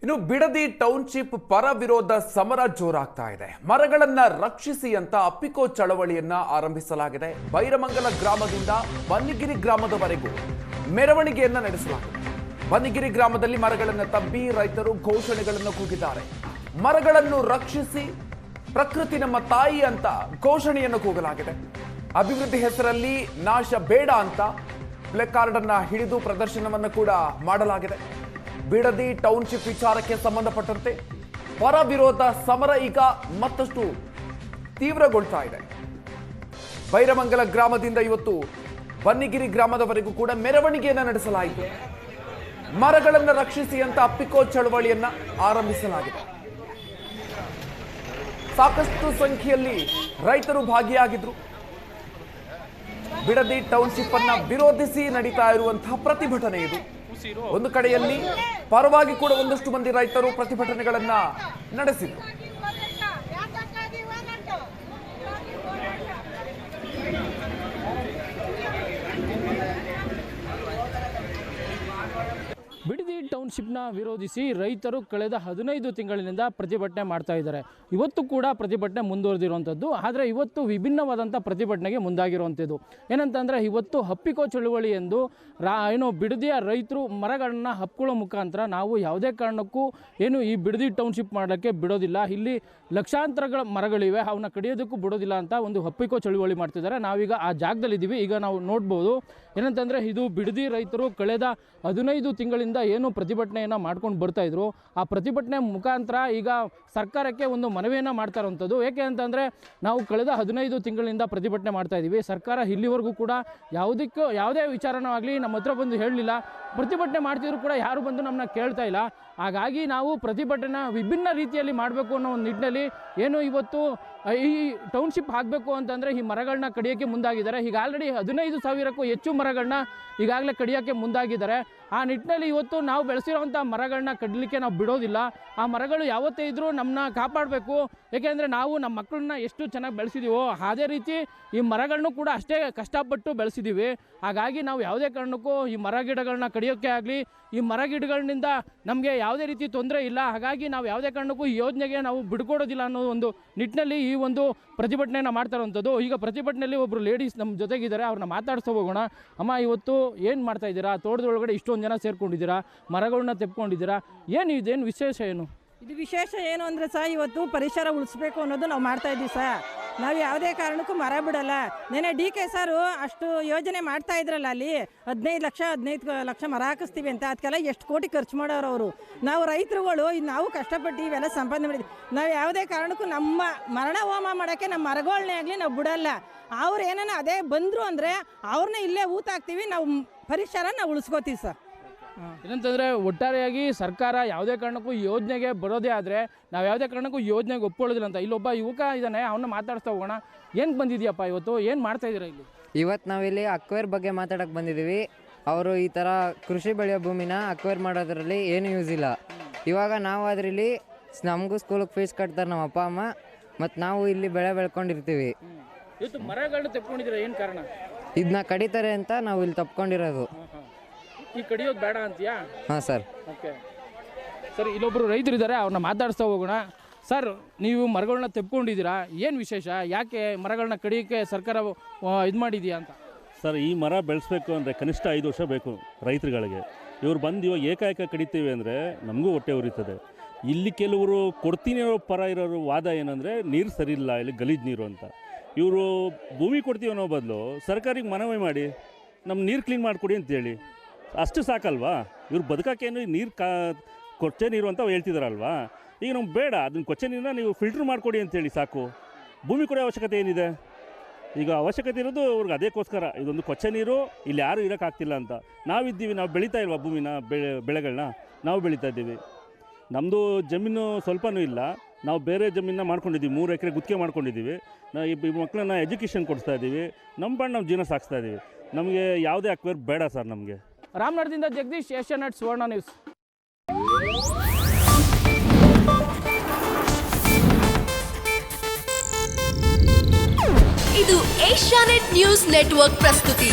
ಇನ್ನು ಬಿಡದಿ ಟೌನ್ಶಿಪ್ ಪರ ವಿರೋಧ ಸಮರ ಜೋರಾಗ್ತಾ ಇದೆ. ಮರಗಳನ್ನ ರಕ್ಷಿಸಿ ಅಂತ ಅಪ್ಪಿಕೋ ಚಳವಳಿಯನ್ನ ಆರಂಭಿಸಲಾಗಿದೆ. ಬೈರಮಂಗಲ ಗ್ರಾಮದಿಂದ ಬನ್ನಿಗಿರಿ ಗ್ರಾಮದವರೆಗೂ ಮೆರವಣಿಗೆಯನ್ನ ನಡೆಸಲಾಗಿದೆ. ಬನ್ನಿಗಿರಿ ಗ್ರಾಮದಲ್ಲಿ ಮರಗಳನ್ನು ತಬ್ಬಿ ರೈತರು ಘೋಷಣೆಗಳನ್ನು ಕೂಗಿದ್ದಾರೆ. ಮರಗಳನ್ನು ರಕ್ಷಿಸಿ, ಪ್ರಕೃತಿ ನಮ್ಮ ತಾಯಿ ಅಂತ ಘೋಷಣೆಯನ್ನು ಕೂಗಲಾಗಿದೆ. ಅಭಿವೃದ್ಧಿ ಹೆಸರಲ್ಲಿ ನಾಶ ಬೇಡ ಅಂತ ಪ್ಲೇಕಾರ್ಡ್ ಅನ್ನ ಹಿಡಿದು ಪ್ರದರ್ಶನವನ್ನು ಕೂಡ ಮಾಡಲಾಗಿದೆ. ಬಿಡದಿ ಟೌನ್ಶಿಪ್ ವಿಚಾರಕ್ಕೆ ಸಂಬಂಧಪಟ್ಟಂತೆ ಪರ ವಿರೋಧ ಸಮರ ಈಗ ಮತ್ತಷ್ಟು ತೀವ್ರಗೊಳ್ತಾ ಇದೆ. ಬೈರಮಂಗಲ ಗ್ರಾಮದಿಂದ ಇವತ್ತು ಬನ್ನಿಗಿರಿ ಗ್ರಾಮದವರೆಗೂ ಕೂಡ ಮೆರವಣಿಗೆಯನ್ನು ನಡೆಸಲಾಯಿತು. ಮರಗಳನ್ನು ರಕ್ಷಿಸಿ ಅಂತ ಅಪ್ಪಿಕೋ ಚಳವಳಿಯನ್ನ ಆರಂಭಿಸಲಾಗಿದೆ. ಸಾಕಷ್ಟು ಸಂಖ್ಯೆಯಲ್ಲಿ ರೈತರು ಭಾಗಿಯಾಗಿದ್ರು. ಬಿಡದಿ ಟೌನ್ಶಿಪ್ ಅನ್ನ ವಿರೋಧಿಸಿ ನಡೀತಾ ಇರುವಂತಹ ಪ್ರತಿಭಟನೆ ಇದು. ಒಂದು ಕಡೆಯಲ್ಲಿ ಪರವಾಗಿ ಕೂಡ ಒಂದಷ್ಟು ಮಂದಿ ರೈತರು ಪ್ರತಿಭಟನೆಗಳನ್ನ ನಡೆಸಿದರು. ಬಿಡದಿ ಟೌನ್ಶಿಪ್ನ ವಿರೋಧಿಸಿ ರೈತರು ಕಳೆದ 15 ತಿಂಗಳಿನಿಂದ ಪ್ರತಿಭಟನೆ ಮಾಡ್ತಾ ಇದ್ದಾರೆ. ಇವತ್ತು ಕೂಡ ಪ್ರತಿಭಟನೆ ಮುಂದುವರೆದಿರುವಂಥದ್ದು. ಆದರೆ ಇವತ್ತು ವಿಭಿನ್ನವಾದಂಥ ಪ್ರತಿಭಟನೆಗೆ ಮುಂದಾಗಿರುವಂಥದ್ದು ಏನಂತಂದರೆ, ಇವತ್ತು ಅಪ್ಪಿಕೋ ಚಳುವಳಿ ಎಂದು ಬಿಡದಿಯ ರೈತರು ಮರಗಳನ್ನು ಹಪ್ಕೊಳ್ಳೋ ಮುಖಾಂತರ ನಾವು ಯಾವುದೇ ಕಾರಣಕ್ಕೂ ಈ ಬಿಡದಿ ಟೌನ್ಶಿಪ್ ಮಾಡೋಕ್ಕೆ ಬಿಡೋದಿಲ್ಲ, ಇಲ್ಲಿ ಲಕ್ಷಾಂತರ ಮರಗಳಿವೆ, ಅವನ್ನ ಕಡಿಯೋದಕ್ಕೂ ಬಿಡೋದಿಲ್ಲ ಅಂತ ಒಂದು ಅಪ್ಪಿಕೋ ಚಳುವಳಿ ಮಾಡ್ತಿದ್ದಾರೆ. ನಾವೀಗ ಆ ಜಾಗದಲ್ಲಿದ್ದೀವಿ. ಈಗ ನಾವು ನೋಡ್ಬೋದು ಏನಂತಂದರೆ, ಇದು ಬಿಡದಿ ರೈತರು ಕಳೆದ 15 ತಿಂಗಳಿಂದ ಪ್ರತಿಭಟನೆಯನ್ನು ಮಾಡ್ಕೊಂಡು ಬರ್ತಾಯಿದ್ರು. ಆ ಪ್ರತಿಭಟನೆ ಮುಖಾಂತರ ಈಗ ಸರ್ಕಾರಕ್ಕೆ ಒಂದು ಮನವಿಯನ್ನು ಮಾಡ್ತಾ ಇರುವಂಥದ್ದು. ಏಕೆ ಅಂತಂದರೆ, ನಾವು ಕಳೆದ 15 ತಿಂಗಳಿಂದ ಪ್ರತಿಭಟನೆ ಮಾಡ್ತಾ ಇದ್ದೀವಿ. ಸರ್ಕಾರ ಇಲ್ಲಿವರೆಗೂ ಕೂಡ ಯಾವುದೇ ವಿಚಾರನೂ ನಮ್ಮ ಹತ್ರ ಬಂದು ಹೇಳಲಿಲ್ಲ. ಪ್ರತಿಭಟನೆ ಮಾಡ್ತಿದ್ರು ಕೂಡ ಯಾರು ಬಂದು ನಮ್ಮನ್ನ ಕೇಳ್ತಾ ಇಲ್ಲ. ಹಾಗಾಗಿ ನಾವು ಪ್ರತಿಭಟನೆ ವಿಭಿನ್ನ ರೀತಿಯಲ್ಲಿ ಮಾಡಬೇಕು ಅನ್ನೋ ಒಂದು ನಿಟ್ಟಿನಲ್ಲಿ ಇವತ್ತು ಈ ಟೌನ್ಶಿಪ್ ಆಗಬೇಕು ಅಂತಂದರೆ ಈ ಮರಗಳನ್ನ ಕಡಿಯೋಕ್ಕೆ ಮುಂದಾಗಿದ್ದಾರೆ. ಈಗ ಆಲ್ರೆಡಿ 15,000ಕ್ಕೂ ಹೆಚ್ಚು ಮರಗಳನ್ನ ಈಗಾಗಲೇ ಕಡಿಯೋಕ್ಕೆ ಮುಂದಾಗಿದ್ದಾರೆ. ಆ ನಿಟ್ಟಿನಲ್ಲಿ ಇವತ್ತು ನಾವು ಬೆಳೆಸಿರೋವಂಥ ಮರಗಳನ್ನ ಕಡಲಿಕ್ಕೆ ನಾವು ಬಿಡೋದಿಲ್ಲ. ಆ ಮರಗಳು ಯಾವತ್ತೇ ಇದ್ದರೂ ನಮ್ಮನ್ನ ಕಾಪಾಡಬೇಕು. ಏಕೆಂದರೆ ನಾವು ನಮ್ಮ ಮಕ್ಕಳನ್ನ ಎಷ್ಟು ಚೆನ್ನಾಗಿ ಬೆಳೆಸಿದ್ದೀವೋ ಅದೇ ರೀತಿ ಈ ಮರಗಳನ್ನು ಕೂಡ ಅಷ್ಟೇ ಕಷ್ಟಪಟ್ಟು ಬೆಳೆಸಿದ್ದೀವಿ. ಹಾಗಾಗಿ ನಾವು ಯಾವುದೇ ಕಾರಣಕ್ಕೂ ಈ ಮರ ಗಿಡಗಳನ್ನ ಕಡಿಯೋಕ್ಕೆ ಆಗಲಿ, ಈ ಮರ ಗಿಡಗಳಿಂದ ನಮಗೆ ಯಾವುದೇ ರೀತಿ ತೊಂದರೆ ಇಲ್ಲ. ಹಾಗಾಗಿ ನಾವು ಯಾವುದೇ ಕಾರಣಕ್ಕೂ ಈ ಯೋಜನೆಗೆ ನಾವು ಬಿಡ್ಕೊಡೋದಿಲ್ಲ ಅನ್ನೋ ಒಂದು ನಿಟ್ಟಿನಲ್ಲಿ ಈ ಒಂದು ಪ್ರತಿಭಟನೆಯನ್ನು ಮಾಡ್ತಾ ಇರುವಂಥದ್ದು. ಈಗ ಪ್ರತಿಭಟನೆಯಲ್ಲಿ ಒಬ್ಬರು ಲೇಡೀಸ್ ನಮ್ಮ ಜೊತೆಗಿದ್ದಾರೆ, ಅವ್ರನ್ನ ಮಾತಾಡ್ಸೋ ಹೋಗೋಣ. ಅಮ್ಮ, ಇವತ್ತು ಏನು ಮಾಡ್ತಾ ಇದ್ದೀರಾ? ತೋಟದೊಳಗಡೆ ಇಷ್ಟೊಂದು ಜನ ಸೇರ್ಕೊಂಡಿದ್ದೀರಾ, ಮರಗಳನ್ನ ತೆಪ್ಕೊಂಡಿದ್ದೀರಾ, ಇದೇನು ವಿಶೇಷ? ಇದು ವಿಶೇಷ ಏನು ಅಂದರೆ ಇವತ್ತು ಪರಿಸರ ಉಳಿಸ್ಬೇಕು ಅನ್ನೋದು ನಾವು ಮಾಡ್ತಾ ಇದ್ದೀವಿ ಸರ್. ನಾವು ಯಾವುದೇ ಕಾರಣಕ್ಕೂ ಮರ ಬಿಡಲ್ಲ. ನೆನೆ DK ಸಾರು ಅಷ್ಟು ಯೋಜನೆ ಮಾಡ್ತಾ ಇದ್ರಲ್ಲ, ಅಲ್ಲಿ 15 ಲಕ್ಷ ಮರ ಹಾಕಿಸ್ತೀವಿ ಅಂತ, ಅದಕ್ಕೆಲ್ಲ ಎಷ್ಟು ಕೋಟಿ ಖರ್ಚು ಮಾಡೋರು ಅವರು. ನಾವು ರೈತರುಗಳು ನಾವು ಕಷ್ಟಪಟ್ಟು ಇವೆಲ್ಲ ಸಂಪಾದನೆ ಮಾಡಿದ್ವಿ. ನಾವು ಯಾವುದೇ ಕಾರಣಕ್ಕೂ ನಮ್ಮ ಮರಣ ಹೋಮ ಮಾಡೋಕ್ಕೆ ನಮ್ಮ ಮರಗಳನ್ನೇ ಆಗಲಿ ನಾವು ಬಿಡಲ್ಲ. ಅವ್ರು ಏನಾನ ಅದೇ ಬಂದರು ಅಂದರೆ ಅವ್ರನ್ನೇ ಇಲ್ಲೇ ಊತಾಕ್ತೀವಿ. ನಾವು ಪರಿಸರ ನಾವು ಉಳಿಸ್ಕೋತೀವಿ ಸರ್. ಏನಂತಂದರೆ, ಒಟ್ಟಾರೆಯಾಗಿ ಸರ್ಕಾರ ಯಾವುದೇ ಕಾರಣಕ್ಕೂ ಯೋಜನೆಗೆ ಬರೋದೇ ಆದರೆ ನಾವು ಯಾವುದೇ ಕಾರಣಕ್ಕೂ ಯೋಜನೆಗೆ ಒಪ್ಕೊಳ್ಳೋದಿಲ್ಲ ಅಂತ. ಇಲ್ಲೊಬ್ಬ ಯುವಕ ಇದ್ದಾನೆ, ಅವನ್ನ ಮಾತಾಡ್ಸ್ತಾ ಹೋಗೋಣ. ಏನು ಬಂದಿದೆಯಪ್ಪ ಇವತ್ತು? ಏನು ಮಾಡ್ತಾ ಇದ್ದೀರಾ ಇಲ್ಲಿ? ಇವತ್ತು ನಾವಿಲ್ಲಿ ಅಕ್ವೈರ್ ಬಗ್ಗೆ ಮಾತಾಡೋಕ್ಕೆ ಬಂದಿದ್ದೀವಿ. ಅವರು ಈ ಥರ ಕೃಷಿ ಬೆಳೆಯೋ ಭೂಮಿನ ಅಕ್ವೈರ್ ಮಾಡೋದ್ರಲ್ಲಿ ಏನು ಯೂಸ್ ಇಲ್ಲ. ಇವಾಗ ನಾವು ಅದರಲ್ಲಿ ನಮಗೂ ಸ್ಕೂಲಿಗೆ ಫೀಸ್ ಕಟ್ತಾರೆ ನಮ್ಮ ಅಪ್ಪ ಅಮ್ಮ, ಮತ್ತು ನಾವು ಇಲ್ಲಿ ಬೆಳೆ ಬೆಳ್ಕೊಂಡಿರ್ತೀವಿ. ಇವತ್ತು ಮರಗಳನ್ನ ತೆಪ್ಕೊಂಡಿದ್ದೀರಾ, ಏನು ಕಾರಣ? ಇದನ್ನ ಕಡಿತಾರೆ ಅಂತ ನಾವು ಇಲ್ಲಿ ತಪ್ಕೊಂಡಿರೋದು. ಈ ಕಡಿಯೋದು ಬೇಡ ಅಂತೀಯಾ? ಹಾಂ ಸರ್. ಓಕೆ ಸರ್, ಇಲ್ಲೊಬ್ಬರು ರೈತರಿದ್ದಾರೆ, ಅವ್ರನ್ನ ಮಾತಾಡಿಸ್ತಾ ಹೋಗೋಣ. ಸರ್, ನೀವು ಮರಗಳನ್ನ ತೆಪ್ಕೊಂಡಿದ್ದೀರಾ, ಏನು ವಿಶೇಷ? ಯಾಕೆ ಮರಗಳನ್ನ ಕಡಿಯೋಕ್ಕೆ ಸರ್ಕಾರ ಇದು ಮಾಡಿದೆಯಾ ಅಂತ? ಸರ್, ಈ ಮರ ಬೆಳೆಸ್ಬೇಕು ಅಂದರೆ ಕನಿಷ್ಠ 5 ವರ್ಷ ಬೇಕು ರೈತರುಗಳಿಗೆ. ಇವ್ರು ಬಂದು ಇವಾಗ ಏಕಾಏಕ ಕಡಿತೀವಿ ಅಂದರೆ ನಮಗೂ ಹೊಟ್ಟೆ ಉರಿತದೆ. ಇಲ್ಲಿ ಕೆಲವರು ಕೊಡ್ತೀನಿ ಪರ ಇರೋರು ವಾದ ಏನಂದರೆ, ನೀರು ಸರಿ ಇಲ್ಲ, ಇಲ್ಲಿ ಗಲೀಜು ನೀರು ಅಂತ. ಇವರು ಭೂಮಿ ಕೊಡ್ತೀವಿ ಅನ್ನೋ ಬದಲು ಸರ್ಕಾರಿಗೆ ಮನವಿ ಮಾಡಿ ನಮ್ಮ ನೀರು ಕ್ಲೀನ್ ಮಾಡಿಕೊಡಿ ಅಂತೇಳಿ, ಅಷ್ಟು ಸಾಕಲ್ವಾ? ಇವ್ರು ಬದುಕಕ್ಕೇನು ನೀರು ಕೊಚ್ಚೆ ನೀರು ಅಂತ ಹೇಳ್ತಿದಾರಲ್ವಾ. ಈಗ ನಮ್ಗೆ ಬೇಡ, ಅದನ್ನು ಕೊಚ್ಚೆ ನೀರನ್ನ ನೀವು ಫಿಲ್ಟ್ರ್ ಮಾಡಿಕೊಡಿ ಅಂತೇಳಿ ಸಾಕು. ಭೂಮಿ ಕೊಡೋ ಅವಶ್ಯಕತೆ ಏನಿದೆ? ಈಗ ಅವಶ್ಯಕತೆ ಇರೋದು ಅವ್ರಿಗೆ ಅದಕ್ಕೋಸ್ಕರ. ಇದೊಂದು ಕೊಚ್ಚೆ ನೀರು ಇಲ್ಲಿ ಯಾರೂ ಇರೋಕ್ಕಾಗ್ತಿಲ್ಲ ಅಂತ. ನಾವಿದ್ದೀವಿ, ನಾವು ಬೆಳೀತಾ ಇಲ್ವಾ ಭೂಮಿನ, ಬೆಳೆಗಳನ್ನ ನಾವು ಬೆಳೀತಾ ಇದ್ದೀವಿ. ನಮ್ಮದು ಜಮೀನು ಸ್ವಲ್ಪನೂ ಇಲ್ಲ, ನಾವು ಬೇರೆ ಜಮೀನನ್ನ ಮಾಡ್ಕೊಂಡಿದ್ದೀವಿ. 3 ಎಕರೆ ಗುತ್ತಿಗೆ ಮಾಡ್ಕೊಂಡಿದ್ದೀವಿ. ಈ ಮಕ್ಕಳನ್ನ ಎಜುಕೇಷನ್ ಕೊಡಿಸ್ತಾ ಇದ್ದೀವಿ. ನಮ್ಮ ಜೀವನ ಸಾಗಿಸ್ತಾ ಇದ್ದೀವಿ. ನಮಗೆ ಯಾವುದೇ ಅಕ್ವೈರ್ ಬೇಡ ಸರ್. ನಮಗೆ ರಾಮನಗರದಿಂದ ಜಗದೀಶ್, ಏಷ್ಯಾನೆಟ್ ಸುವರ್ಣ ನ್ಯೂಸ್. ಇದು ಏಷ್ಯಾನೆಟ್ ನ್ಯೂಸ್ ನೆಟ್ವರ್ಕ್ ಪ್ರಸ್ತುತಿ.